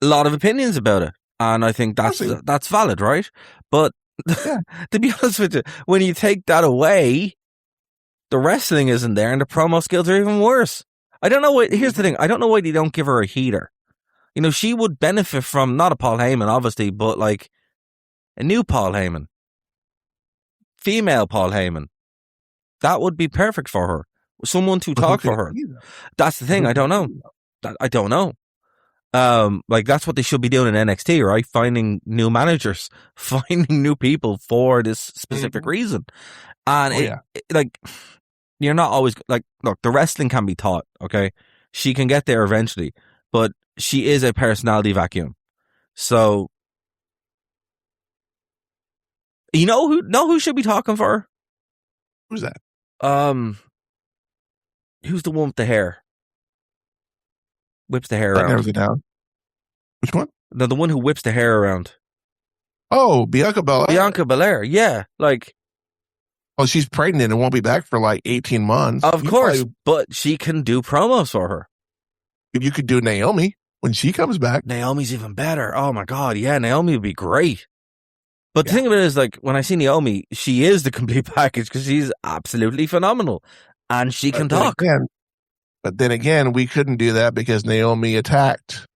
a lot of opinions about it, and I think that's valid, right? But to be honest with you, when you take that away, the wrestling isn't there, and the promo skills are even worse. I don't know here's the thing. I don't know why they don't give her a heater. You know, she would benefit from, not a Paul Heyman, obviously, but like a new Paul Heyman. Female Paul Heyman. That would be perfect for her. Someone to talk for her. That's the thing. I don't know. Like, that's what they should be doing in NXT, right? Finding new managers, finding new people for this specific reason. And you're not always like, look, the wrestling can be taught, okay? She can get there eventually, but she is a personality vacuum. So, you know who should be talking for her? Who's that? Who's the one with the hair? Whips the hair that around. Narrows it down. Which one? The one who whips the hair around. Oh, Bianca Belair. Bianca Belair, yeah. Like, well, she's pregnant and won't be back for like 18 months. Of course, but she can do promos for her. You could do Naomi when she comes back. Naomi's even better. Oh my God, yeah, Naomi would be great. But the thing of it is, like, when I see Naomi, she is the complete package because she's absolutely phenomenal. And she can talk. But then again, we couldn't do that because Naomi attacked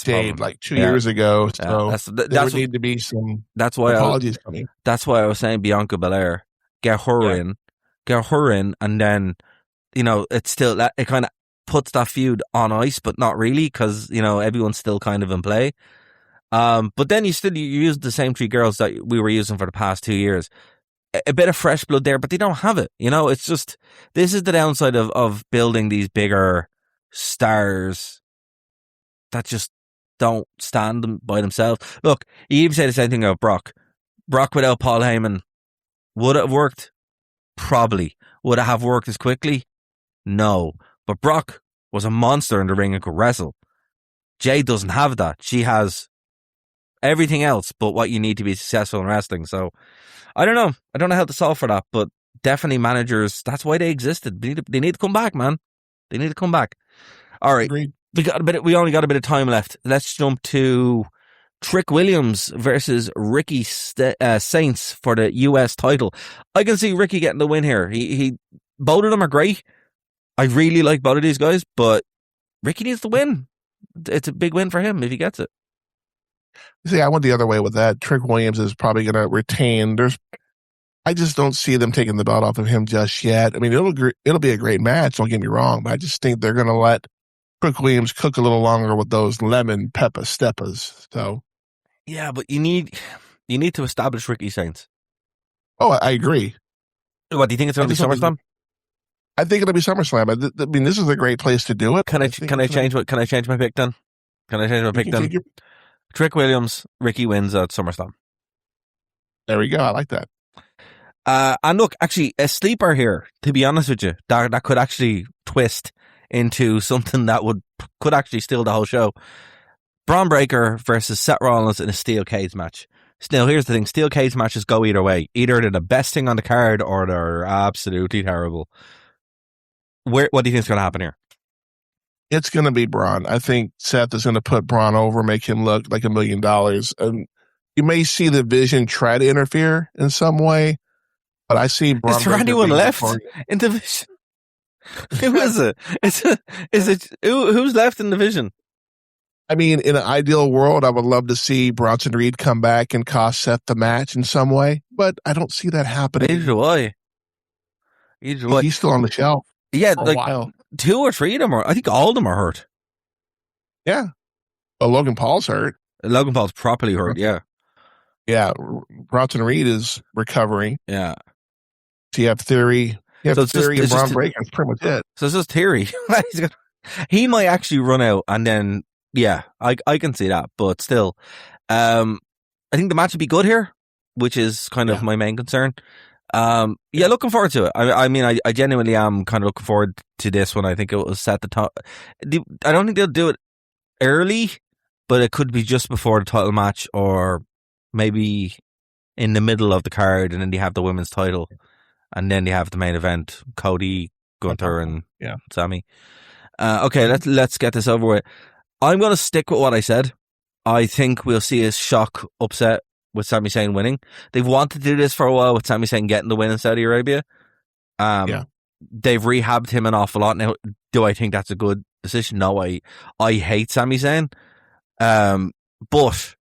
Jade like 2 years ago. So there would need to be some apologies coming. That's why I was saying Bianca Belair. Get her in, and then, you know, it's still that it kind of puts that feud on ice, but not really because, you know, everyone's still kind of in play. But then you use the same 3 girls that we were using for the past 2 years. A bit of fresh blood there, but they don't have it. You know, it's just, this is the downside of building these bigger stars that just don't stand by themselves. Look, you even say the same thing about Brock. Brock without Paul Heyman, would it have worked? Probably. Would it have worked as quickly? No. But Brock was a monster in the ring and could wrestle. Jade doesn't have that. She has everything else but what you need to be successful in wrestling. So, I don't know. I don't know how to solve for that, but definitely managers, that's why they existed. They need to come back, man. They need to come back. All right. Agreed. We only got a bit of time left. Let's jump to Trick Williams versus Ricky Saints for the US title. I can see Ricky getting the win here. He both of them are great. I really like both of these guys, but Ricky needs to win. It's a big win for him if he gets it. See, I went the other way with that. Trick Williams is probably going to retain. I just don't see them taking the belt off of him just yet. I mean, it'll be a great match. Don't get me wrong, but I just think they're going to let Trick Williams cook a little longer with those lemon pepper steppers. So, yeah, but you need to establish Ricky Saints. Oh, I agree. What do you think it's going to be? SummerSlam? I think it'll be SummerSlam. I mean, this is a great place to do it. Can I change my pick then? Trick Williams, Ricky wins at SummerSlam. There we go. I like that. And look, actually, a sleeper here, to be honest with you, that could actually twist into something that could actually steal the whole show. Braun Breaker versus Seth Rollins in a steel cage match. Still, here's the thing. Steel cage matches go either way. Either they're the best thing on the card or they're absolutely terrible. What do you think is going to happen here? It's going to be Braun. I think Seth is going to put Braun over, make him look like $1 million. And you may see the Vision try to interfere in some way, but I see Braun. Is there anyone left in the Vision? Who is it? Is it who's left in the Vision? I mean, in an ideal world, I would love to see Bronson Reed come back and cost Seth the match in some way, but I don't see that happening. Either way. He's still on the shelf. Yeah, for a while. 2 or 3 of them I think all of them are hurt. Yeah. Well, Logan Paul's hurt. Logan Paul's properly hurt, yeah. Yeah, Bronson Reed is recovering. Yeah. So you have Theory. Theory and Braun Breaker. That's pretty much it. So it's just Theory. He might actually run out and then, yeah, I can see that. But still, I think the match would be good here, which is kind of my main concern. Yeah, looking forward to it. I mean, I genuinely am kind of looking forward to this one. I think it will set the top. I don't think they'll do it early, but it could be just before the title match or maybe in the middle of the card, and then they have the women's title, and then they have the main event: Cody, Gunther, and Sammy. Okay, let's get this over with. I'm going to stick with what I said. I think we'll see a shock upset with Sami Zayn winning. They've wanted to do this for a while with Sami Zayn getting the win in Saudi Arabia. They've rehabbed him an awful lot. Now, do I think that's a good decision? No, I hate Sami Zayn. But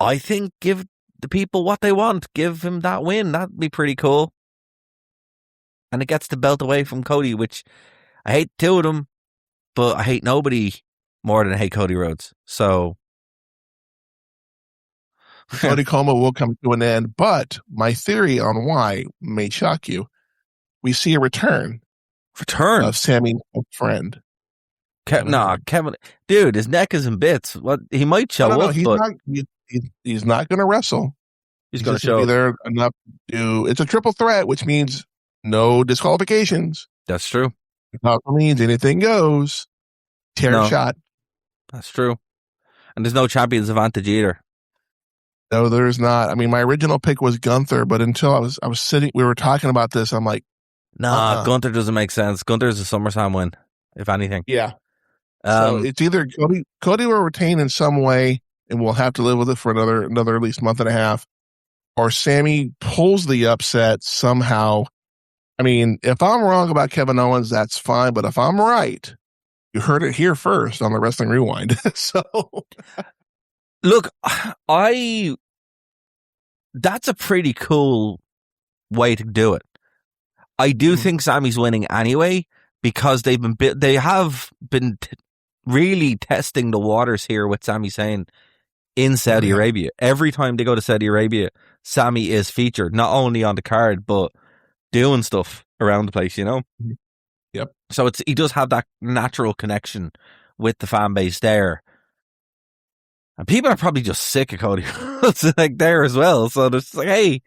I think give the people what they want. Give him that win. That'd be pretty cool. And it gets the belt away from Cody, which I hate 2 of them, but I hate nobody more than I hate Cody Rhodes. So Cody Coma will come to an end, but my theory on why may shock you. We see a return of Sammy's friend. Kevin, dude, his neck is in bits. What he might show up, he's not going to wrestle. He's going to show be there enough to. It's a triple threat, which means no disqualifications. That's true. It means anything goes. Shot. That's true. And there's no champion's advantage either. No, there's not. I mean, my original pick was Gunther, but until I was sitting, we were talking about this. I'm like, Gunther doesn't make sense. Gunther's a SummerSlam win, if anything. Yeah. So it's either Cody will retain in some way, and we'll have to live with it for another at least month and a half, or Sammy pulls the upset somehow. I mean, if I'm wrong about Kevin Owens, that's fine. But if I'm right, you heard it here first on the Wrestling Rewind. So, look, that's a pretty cool way to do it. I do think Sammy's winning anyway because they have been really testing the waters here with Sami Zayn in Saudi Arabia. Every time they go to Saudi Arabia, Sammy is featured not only on the card but doing stuff around the place, you know? Yep. So he does have that natural connection with the fan base there. And people are probably just sick of Cody like there as well. So they're just like, hey,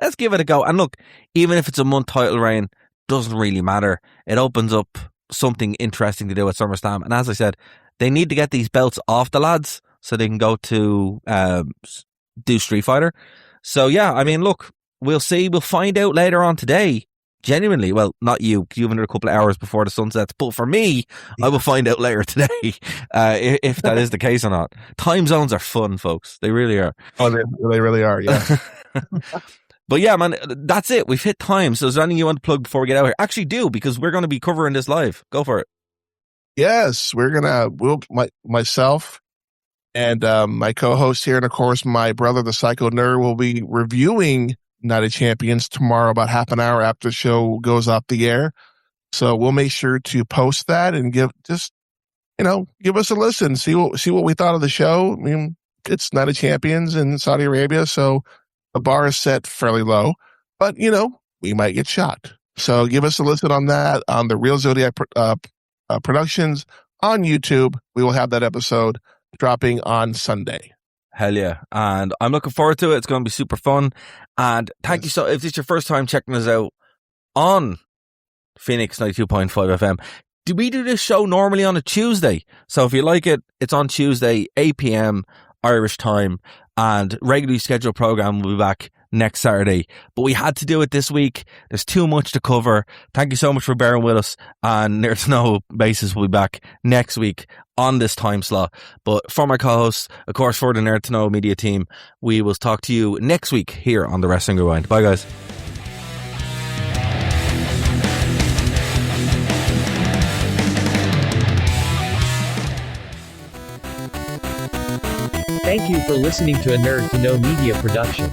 let's give it a go. And look, even if it's a month title reign, doesn't really matter. It opens up something interesting to do at SummerSlam. And as I said, they need to get these belts off the lads so they can go to do Street Fighter. So yeah, I mean, look, we'll see. We'll find out later on today. Genuinely, well, not you, because you have another couple of hours before the sun sets. But for me, I will find out later today if that is the case or not. Time zones are fun, folks. They really are. Oh, they really are, yeah. But yeah, man, that's it. We've hit time. So is there anything you want to plug before we get out here? Actually do, because we're going to be covering this live. Go for it. Yes, myself, And my co-host here, and of course, my brother, the Psycho Nerd, will be reviewing Night of Champions tomorrow about half an hour after the show goes off the air. So we'll make sure to post that and give us a listen, see what we thought of the show. I mean, it's Night of Champions in Saudi Arabia, so the bar is set fairly low, but we might get shot. So give us a listen on that on the Real Zodiac Productions on YouTube. We will have that episode dropping on Sunday. Hell yeah. And I'm looking forward to it. It's going to be super fun. And thank you. So if this is your first time checking us out on Phoenix 92.5 FM, we do this show normally on a Tuesday. So if you like it, it's on Tuesday, 8 p.m. Irish time, and regularly scheduled program will be back next Saturday. But we had to do it this week. There's too much to cover. Thank you so much for bearing with us. And there's no basis. We'll be back next week on this time slot. But for my co-hosts, of course, for the Nerd to Know media team, we will talk to you next week here on the Wrestling Rewind. Bye, guys. Thank you for listening to a Nerd to Know media production.